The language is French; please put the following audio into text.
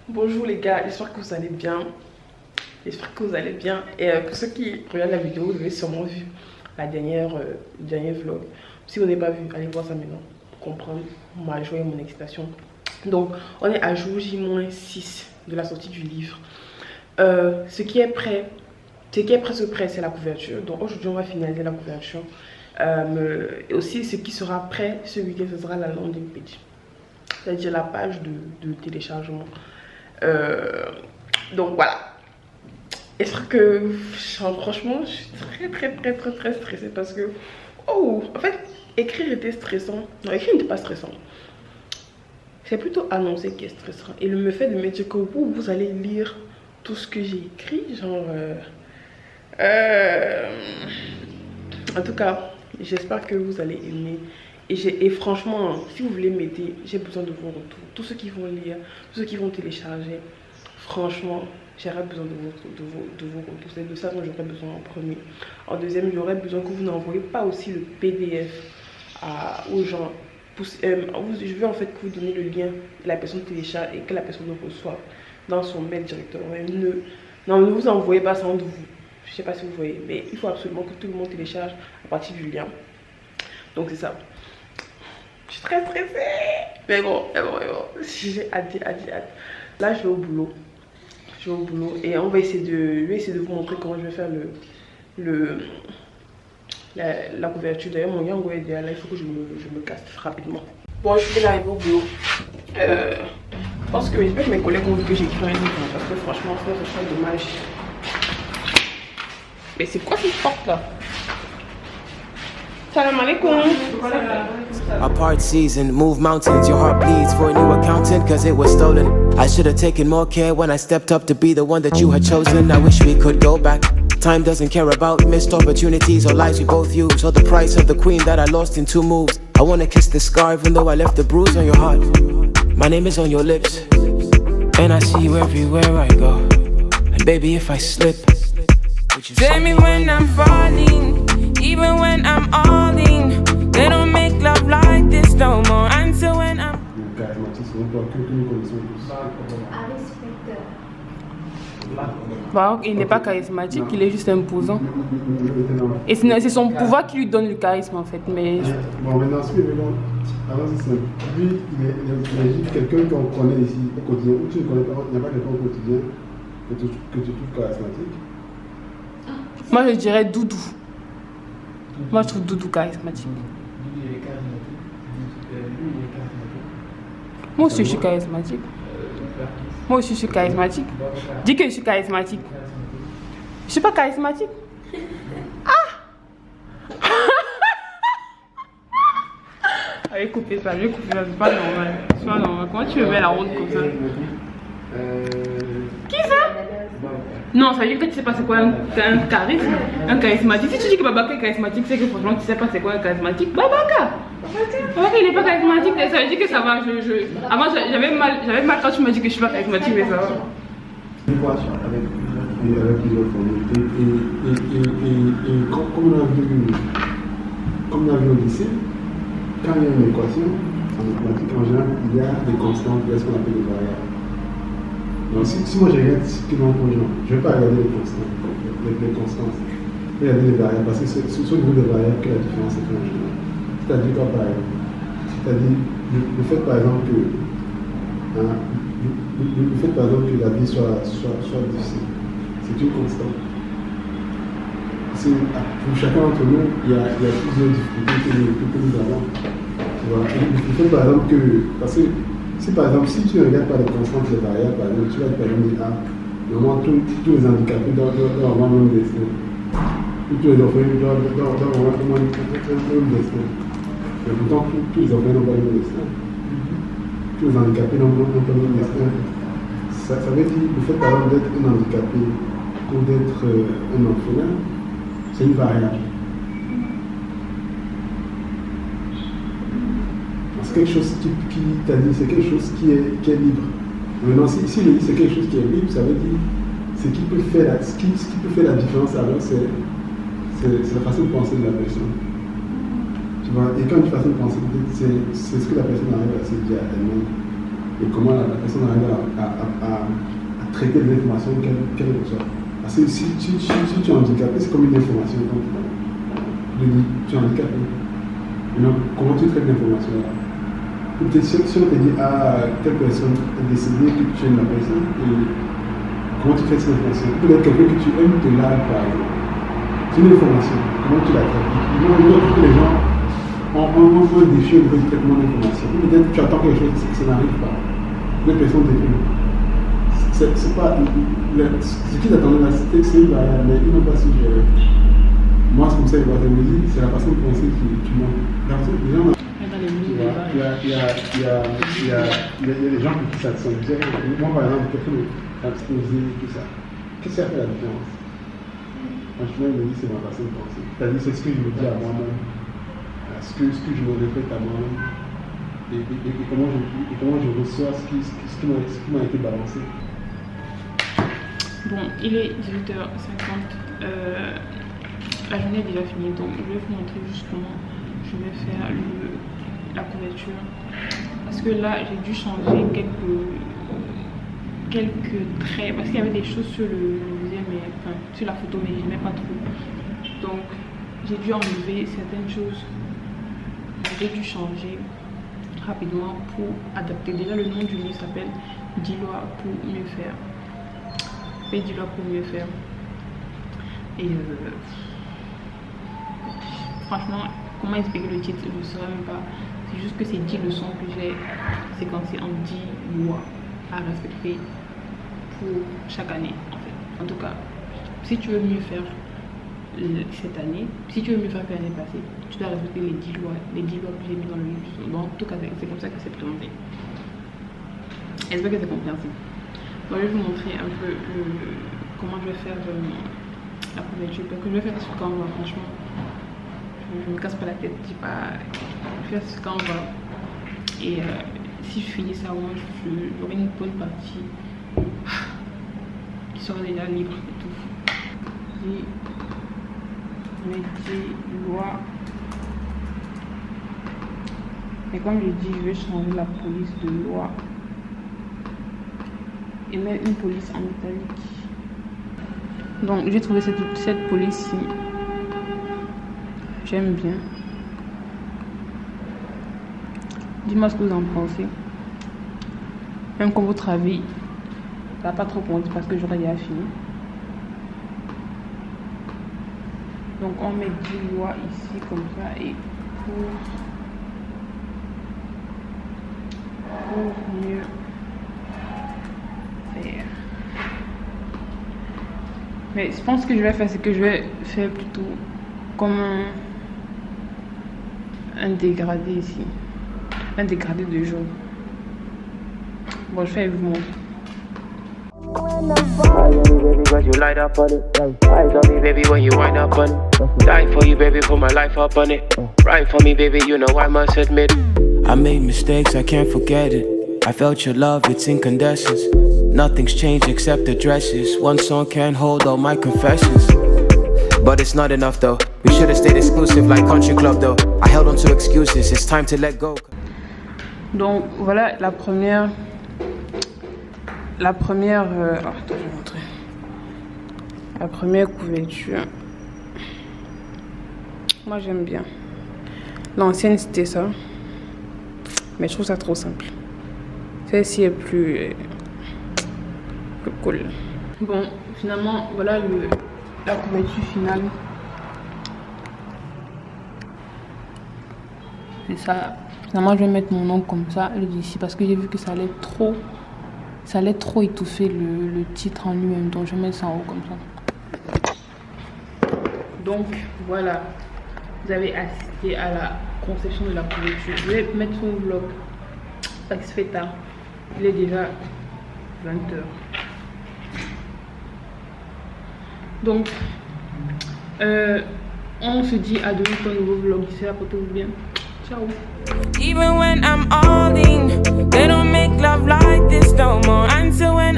Bonjour les gars, j'espère que vous allez bien. J'espère que vous allez bien. Et pour ceux qui regardent la vidéo, vous avez sûrement vu la dernière vlog. Si vous n'avez pas vu, allez voir ça maintenant pour comprendre ma joie et mon excitation. Donc, on est à jour J-6 de la sortie du livre. Ce qui est presque prêt, c'est la couverture. Donc aujourd'hui, on va finaliser la couverture. Et aussi, ce qui sera prêt ce week-end, ce sera la landing page. C'est-à-dire la page de téléchargement. Donc voilà. Est-ce que franchement je suis très stressée parce que en fait écrire était stressant. Non, écrire n'était pas stressant. C'est plutôt annoncer qui est stressant. Et le fait de me dire que vous allez lire tout ce que j'ai écrit, genre en tout cas j'espère que vous allez aimer. Et franchement, si vous voulez m'aider, j'ai besoin de vos retours. Tous ceux qui vont lire, tous ceux qui vont télécharger, franchement, j'aurais besoin de vos retours. C'est de ça dont j'aurais besoin en premier. En deuxième, j'aurais besoin que vous n'envoyez pas aussi le PDF aux gens. Je veux en fait que vous donniez le lien de la personne télécharge et que la personne le reçoive dans son mail directement. Ne vous envoyez pas sans de vous. Je ne sais pas si vous voyez, mais il faut absolument que tout le monde télécharge à partir du lien. Donc c'est ça. Je suis très stressée. Mais bon. J'ai hâte. Là, je vais au boulot. Et on va essayer de vous montrer comment je vais faire la couverture. D'ailleurs, mon yango est déjà là. Il faut que je me casse rapidement. Bon, je vais arriver au boulot. Je pense que j'espère que mes collègues ont vu que j'ai écrit un livre. Parce que franchement, ça serait dommage. Mais c'est quoi cette porte là? Salam alaikum. Apart season, move mountains, your heart bleeds for a new accountant cause it was stolen. I should have taken more care when I stepped up to be the one that you had chosen. I wish we could go back. Time doesn't care about missed opportunities or lives we both use, or the price of the queen that I lost in 2 moves. I wanna kiss the scar even though I left the bruise on your heart. My name is on your lips, and I see you everywhere I go. And baby, if I slip, would you tell me when I'm falling, even when I'm all in. They don't make love like this no more. Answer when I'm. Bah, il n'est pas charismatique, il est juste imposant. Et c'est son pouvoir qui lui donne le charisme en fait. Mais bon, maintenant, avant c'est simple. Lui, il est quelqu'un qu'on connaît ici au quotidien. Ou tu ne connais pas, il n'y a pas quelqu'un au quotidien que tu trouves charismatique. Moi je dirais Doudou. Moi je trouve Doudou charismatique. Moi aussi je suis charismatique. Moi aussi je suis charismatique. Dis que je suis charismatique. Je suis pas charismatique. Allez couper ça, c'est pas normal. C'est pas normal. Comment tu me mets la honte comme ça? Qui ça? Non, ça veut dire que tu sais pas c'est quoi un charisme, un charismatique. Si tu dis que Babaka est charismatique, c'est que franchement tu sais pas c'est quoi un charismatique. Babaka il est pas charismatique, ça veut dire que ça va. Avant j'avais mal quand tu m'as dit que je suis pas charismatique, mais ça va. Avec plusieurs formules. Et comme on a vu au lycée, quand il y a une équation, en mathématiques en général, il y a des constantes, il y a ce qu'on appelle des variables. Donc si moi je regarde typiquement pour les gens, je ne vais pas regarder les constantes. Je vais regarder les variables, parce que c'est sur le niveau des variables que la différence est faite en général. C'est-à-dire quoi par exemple? C'est-à-dire le fait par exemple que la vie soit difficile, c'est une constante. Pour chacun d'entre nous, il y a plusieurs difficultés que nous avons. Il faut par exemple que, parce que si tu ne regardes pas les constantes, les variables, par exemple, tu vas te dire, normalement tous les handicapés doivent avoir le même destin. Tous les orphelins doivent avoir le même destin. Mais pourtant, tous les orphelins n'ont pas le même destin. Tous les handicapés n'ont pas le même destin. Ça veut dire le fait par exemple d'être un handicapé ou d'être un orphelin, c'est une variable. C'est quelque chose qui t'a dit, c'est quelque chose qui est libre. Maintenant, si il dit c'est quelque chose qui est libre, ça veut dire ce qui peut faire la différence alors c'est la façon de penser de la personne. Tu vois, et quand une façon de penser, c'est ce que la personne arrive à se dire à elle-même. et comment la personne arrive à traiter les informations qu'elle reçoit. Parce que si tu es handicapé, c'est comme une information quand tu es handicapé. Donc, comment tu traites l'information là? Peut-être si on te dit, telle personne est décédée, que tu aimes la personne, et comment tu traites cette information? Peut-être quelqu'un que tu aimes te lave par exemple. C'est une information. Comment tu la traites? Que les gens ont un défi au niveau du traitement d'information. Peut-être que tu attends quelque chose et ça n'arrive pas. Les personnes t'écrivent. C'est pas. Ce qu'ils attendaient là, c'est une variable, mais ils n'ont pas su gérer. Moi, c'est comme ça, c'est la façon de penser qui manque. Les gens. Il y a des gens qui ça sont bien. Moi, par exemple, quelqu'un d'absposé, tout ça. Qu'est-ce qui a fait la différence? Franchement, il me dit c'est ma façon de penser. C'est-à-dire, c'est ce que je me dis à moi-même, ce que je me répète à moi-même, et comment je reçois ce qui m'a été balancé. Bon, il est 18h50. La journée est déjà finie, donc je vais vous montrer juste comment je vais faire la couverture. Parce que là, j'ai dû changer quelques traits, parce qu'il y avait des choses sur le deuxième, sur la photo, mais je n'aimais pas trop. Donc, j'ai dû enlever certaines choses. J'ai dû changer rapidement pour adapter. Déjà, le nom du livre s'appelle Dis-Loi pour mieux faire. Et Dis-Loi pour mieux faire. Et franchement, comment expliquer le titre, je ne saurais même pas. C'est juste que c'est 10 leçons que j'ai séquencées en 10 lois à respecter pour chaque année, en fait. En tout cas, si tu veux mieux faire cette année, si tu veux mieux faire que l'année passée, tu dois respecter les 10 lois que j'ai mis dans le livre. Donc, en tout cas, c'est comme ça que c'est présenté. J'espère que c'est compréhensible. Donc, je vais vous montrer un peu comment je vais faire la couverture. Parce que je vais faire sur Canva, franchement. Je me casse pas la tête, je vais faire sur Canva. Et si je finis ça, moi, j'aurai une bonne partie qui sera déjà libre et tout. Mes 10 lois. Et comme je dis, je vais changer la police de loi et mettre une police en métallique. Donc j'ai trouvé cette police-ci. J'aime bien. Dis-moi ce que vous en pensez. Même quand votre avis, ça va pas trop compter parce que j'aurais déjà fini. Donc on met 10 lois ici comme ça et pour mieux faire. Mais je pense que je vais faire, c'est que je vais faire plutôt comme un dégradé ici. Un dégradé de jaune. Bon, je vais vous montrer. You light up on it. Eyes on me, baby, when you wind up on it. Die for you, baby, put my life up on it. Ride for me, baby, you know I must admit. I made mistakes, I can't forget it. I felt your love, it's incandescence. Nothing's changed except the dresses. One song can't hold all my confessions. But it's not enough though. We should have stayed exclusive like Country Club though. I held on to excuses, it's time to let go. Donc voilà la première. Attends, je vais montrer. La première couverture. Moi j'aime bien. L'ancienne c'était ça. Mais je trouve ça trop simple. Celle-ci est plus cool. Bon, finalement, voilà la couverture finale. C'est ça. Finalement, je vais mettre mon nom comme ça, le d'ici, parce que j'ai vu que ça allait trop étouffer le titre en lui-même. Donc, je vais mettre ça en haut comme ça. Donc, voilà. Vous avez assisté à la conception de la couverture. Je vais mettre son vlog parce qu'il se fait tard. Il est déjà 20h. Donc, on se dit à demain pour un nouveau vlog. D'ici là, portez-vous bien. Ciao. Even when I'm all in, they don't make love like this no more. Until when